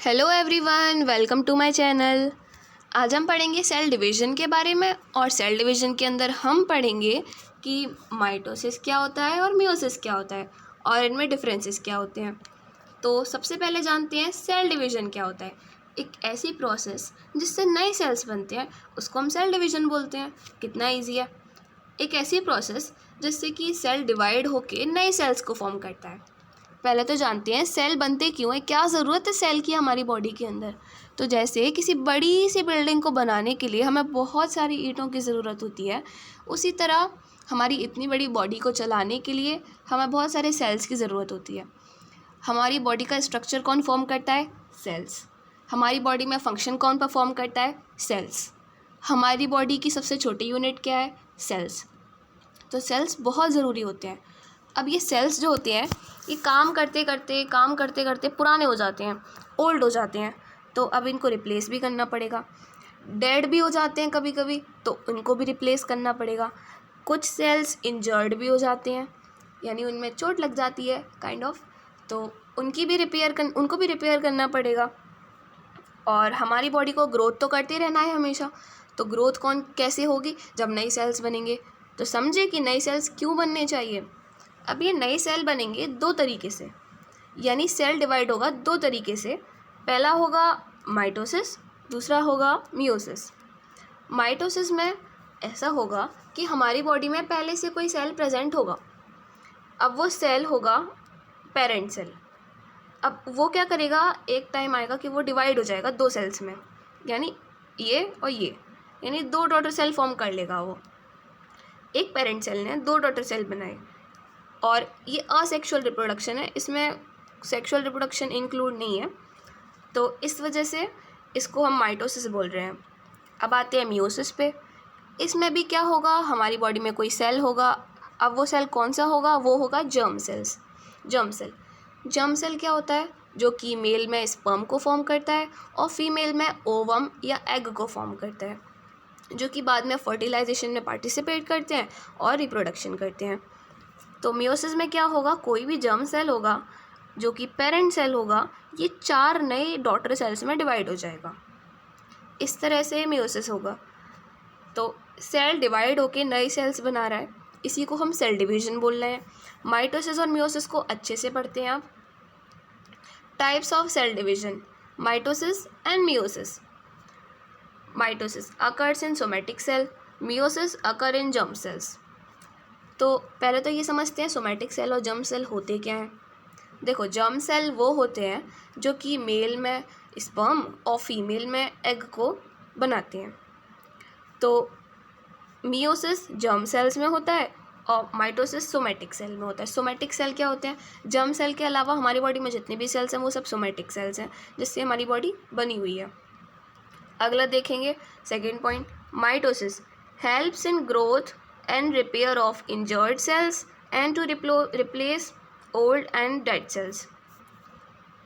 Hello everyone, welcome to my channel. आज हम पढ़ेंगे सेल डिवीज़न के बारे में। और सेल डिवीज़न के अंदर हम पढ़ेंगे कि माइटोसिस क्या होता है और मियोसिस क्या होता है और इनमें डिफरेंसेस क्या होते हैं। तो सबसे पहले जानते हैं सेल डिवीज़न क्या होता है। एक ऐसी प्रोसेस जिससे नए सेल्स बनते हैं उसको हम सेल डिवीज़न बोलते हैं। कितना ईजी है। एक ऐसी प्रोसेस जिससे कि सेल डिवाइड होके नए सेल्स को फॉर्म करता है। पहले तो जानते हैं सेल बनते क्यों हैं, क्या ज़रूरत है सेल की हमारी बॉडी के अंदर। तो जैसे किसी बड़ी सी बिल्डिंग को बनाने के लिए हमें बहुत सारी ईंटों की ज़रूरत होती है, उसी तरह हमारी इतनी बड़ी बॉडी को चलाने के लिए हमें बहुत सारे सेल्स की ज़रूरत होती है। हमारी बॉडी का स्ट्रक्चर कौन फॉर्म करता है? सेल्स। हमारी बॉडी में फंक्शन कौन परफॉर्म करता है? सेल्स। हमारी बॉडी की सबसे छोटी यूनिट क्या है? सेल्स। तो सेल्स बहुत ज़रूरी होते हैं। अब ये सेल्स जो होते हैं ये काम करते करते पुराने हो जाते हैं, ओल्ड हो जाते हैं। तो अब इनको रिप्लेस भी करना पड़ेगा। डेड भी हो जाते हैं कभी कभी, तो उनको भी रिप्लेस करना पड़ेगा। कुछ सेल्स इंजर्ड भी हो जाते हैं, यानी उनमें चोट लग जाती है काइंड ऑफ, तो उनको भी रिपेयर करना पड़ेगा। और हमारी बॉडी को ग्रोथ तो करते रहना है हमेशा। तो ग्रोथ कैसे होगी? जब नई सेल्स बनेंगे। तो समझे कि नई सेल्स क्यों बनने चाहिए। अब ये नए सेल बनेंगे दो तरीके से, यानी सेल डिवाइड होगा दो तरीके से। पहला होगा माइटोसिस, दूसरा होगा मियोसिस। माइटोसिस में ऐसा होगा कि हमारी बॉडी में पहले से कोई सेल प्रेजेंट होगा। अब वो सेल होगा पेरेंट सेल। अब वो क्या करेगा, एक टाइम आएगा कि वो डिवाइड हो जाएगा दो सेल्स में, यानी ये और ये, यानी दो डॉटर सेल फॉर्म कर लेगा वो। एक पेरेंट सेल ने दो डॉटर सेल बनाए और ये असेक्सुअल रिप्रोडक्शन है, इसमें सेक्सुअल रिप्रोडक्शन इंक्लूड नहीं है। तो इस वजह से इसको हम माइटोसिस बोल रहे हैं। अब आते हैं मियोसिस पे। इसमें भी क्या होगा, हमारी बॉडी में कोई सेल होगा। अब वो सेल कौन सा होगा? वो होगा जर्म सेल्स। जर्म सेल क्या होता है? जो कि मेल में स्पर्म को फॉर्म करता है और फीमेल में ओवम या एग को फॉर्म करता है, जो कि बाद में फर्टिलाइजेशन में पार्टिसिपेट करते हैं और रिप्रोडक्शन करते हैं। तो मियोसिस में क्या होगा, कोई भी जर्म सेल होगा जो कि पेरेंट सेल होगा, ये 4 नए डॉटर सेल्स में डिवाइड हो जाएगा। इस तरह से मियोसिस होगा। तो सेल डिवाइड होके नए सेल्स बना रहा है, इसी को हम सेल डिवीजन बोल रहे हैं। माइटोसिस और मियोसिस को अच्छे से पढ़ते हैं आप। Types of cell division, mitosis and meiosis. Mitosis occurs in somatic cell, meiosis occur in germ cells. तो पहले तो ये समझते हैं सोमेटिक सेल और जर्म सेल होते क्या हैं। देखो, जर्म सेल वो होते हैं जो कि मेल में स्पर्म और फीमेल में एग को बनाते हैं। तो मियोसिस जर्म सेल्स में होता है और माइटोसिस सोमेटिक सेल में होता है। सोमेटिक सेल क्या होते हैं? जर्म सेल के अलावा हमारी बॉडी में जितने भी सेल्स हैं वो सब सोमेटिक सेल्स हैं, जिससे हमारी बॉडी बनी हुई है। अगला देखेंगे, second point, mitosis helps in growth and repair of injured cells and to replace old and dead cells।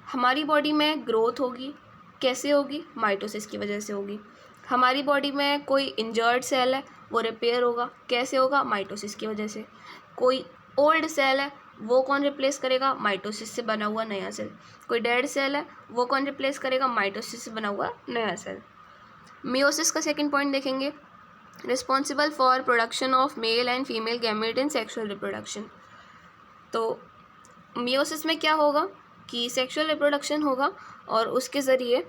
हमारी बॉडी में ग्रोथ होगी, कैसे होगी? माइटोसिस की वजह से होगी। हमारी बॉडी में कोई इंजर्ड सेल है, वो रिपेयर होगा, कैसे होगा? माइटोसिस की वजह से। कोई ओल्ड सेल है, वो कौन रिप्लेस करेगा? माइटोसिस से बना हुआ नया सेल। कोई डेड सेल है, वो कौन रिप्लेस करेगा? माइटोसिस से बना हुआ नया सेल। मियोसिस का सेकेंड पॉइंट देखेंगे, responsible for production of male and female gamete in sexual reproduction. तो मियोसिस में क्या होगा कि सेक्सुअल रिप्रोडक्शन होगा और उसके ज़रिए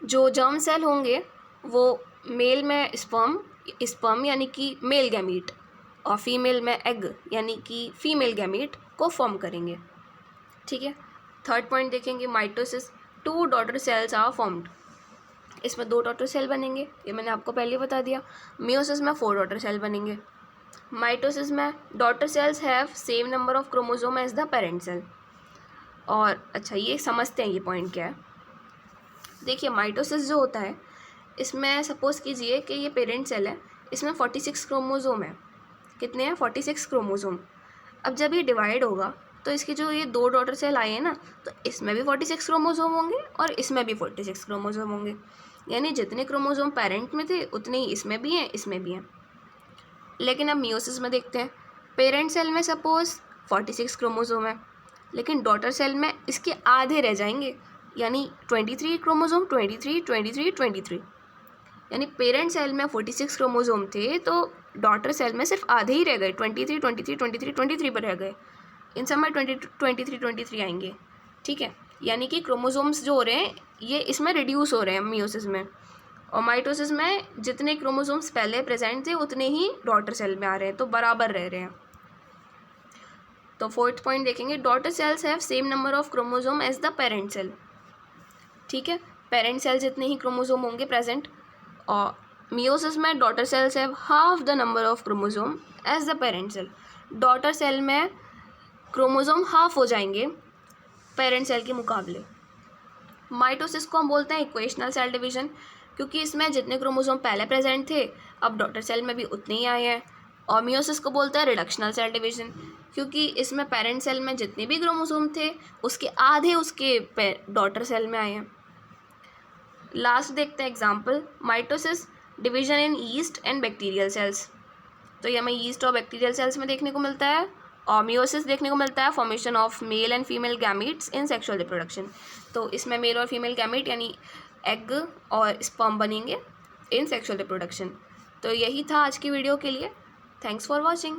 जो जर्म सेल होंगे वो मेल में स्पर्म यानी कि मेल गैमीट और फीमेल में एग यानी कि फीमेल गैमीट को फॉर्म करेंगे। ठीक है। थर्ड पॉइंट देखेंगे, mitosis 2 daughter cells are formed. इसमें 2 डॉटर सेल बनेंगे, ये मैंने आपको पहले ही बता दिया। मियोसिस में 4 डॉटर सेल बनेंगे। माइटोसिस में daughter cells have same number of chromosome as the parent cell. और अच्छा, ये समझते हैं ये पॉइंट क्या है। देखिए, माइटोसिस जो होता है इसमें सपोज कीजिए कि ये पेरेंट सेल है, इसमें 46 क्रोमोसोम है। कितने हैं? 46 क्रोमोसोम। अब जब ये डिवाइड होगा तो इसके जो ये 2 डॉटर सेल आए हैं ना, तो इसमें भी 46 क्रोमोसोम होंगे और इसमें भी 46 क्रोमोसोम होंगे, यानी जितने क्रोमोसोम पेरेंट में थे उतने ही इसमें भी हैं, इसमें भी हैं। लेकिन अब मियोसिस में देखते हैं, पेरेंट सेल में सपोज 46 क्रोमोसोम है, लेकिन डॉटर सेल में इसके आधे रह जाएंगे, यानी 23 क्रोमोसोम, 23, 23, 23। यानी पेरेंट सेल में 46 क्रोमोसोम थे, तो डॉटर सेल में सिर्फ आधे ही रह गए, 23, 23, 23, 23 पर रह गए। इन सब में 23, 23 आएंगे, ठीक है। यानी कि क्रोमोसोम्स जो हो रहे हैं ये इसमें रिड्यूस हो रहे हैं मियोसिस में, और माइटोसिस में जितने क्रोमोसोम्स पहले प्रेजेंट थे उतने ही डॉटर सेल में आ रहे हैं, तो बराबर रह रहे हैं। तो फोर्थ पॉइंट देखेंगे, daughter cells have same number of chromosome as the parent cell, ठीक है। पेरेंट सेल जितने ही क्रोमोसोम होंगे प्रेजेंट, और मियोसिस में daughter cells have half the number of chromosome as the parent cell. Daughter cell में chromosome half हो जाएंगे पेरेंट सेल के मुकाबले। माइटोसिस को हम बोलते हैं इक्वेशनल सेल डिवीजन, क्योंकि इसमें जितने क्रोमोसोम पहले प्रेजेंट थे अब डॉटर सेल में भी उतने ही आए हैं। और मियोसिस को बोलते हैं रिडक्शनल सेल डिवीजन, क्योंकि इसमें पेरेंट सेल में जितने भी क्रोमोसोम थे उसके आधे उसके डॉटर सेल में आए हैं। लास्ट देखते हैं example, mitosis division in yeast and bacterial cells. तो ये हमें यीस्ट और बैक्टीरियल सेल्स में देखने को मिलता है। और मियोसिस देखने को मिलता है formation of male and female gametes in sexual reproduction. तो इसमें मेल और फीमेल गैमीट यानी एग और स्पर्म बनेंगे इन सेक्सुअल रिप्रोडक्शन। तो यही था आज की वीडियो के लिए। Thanks for watching.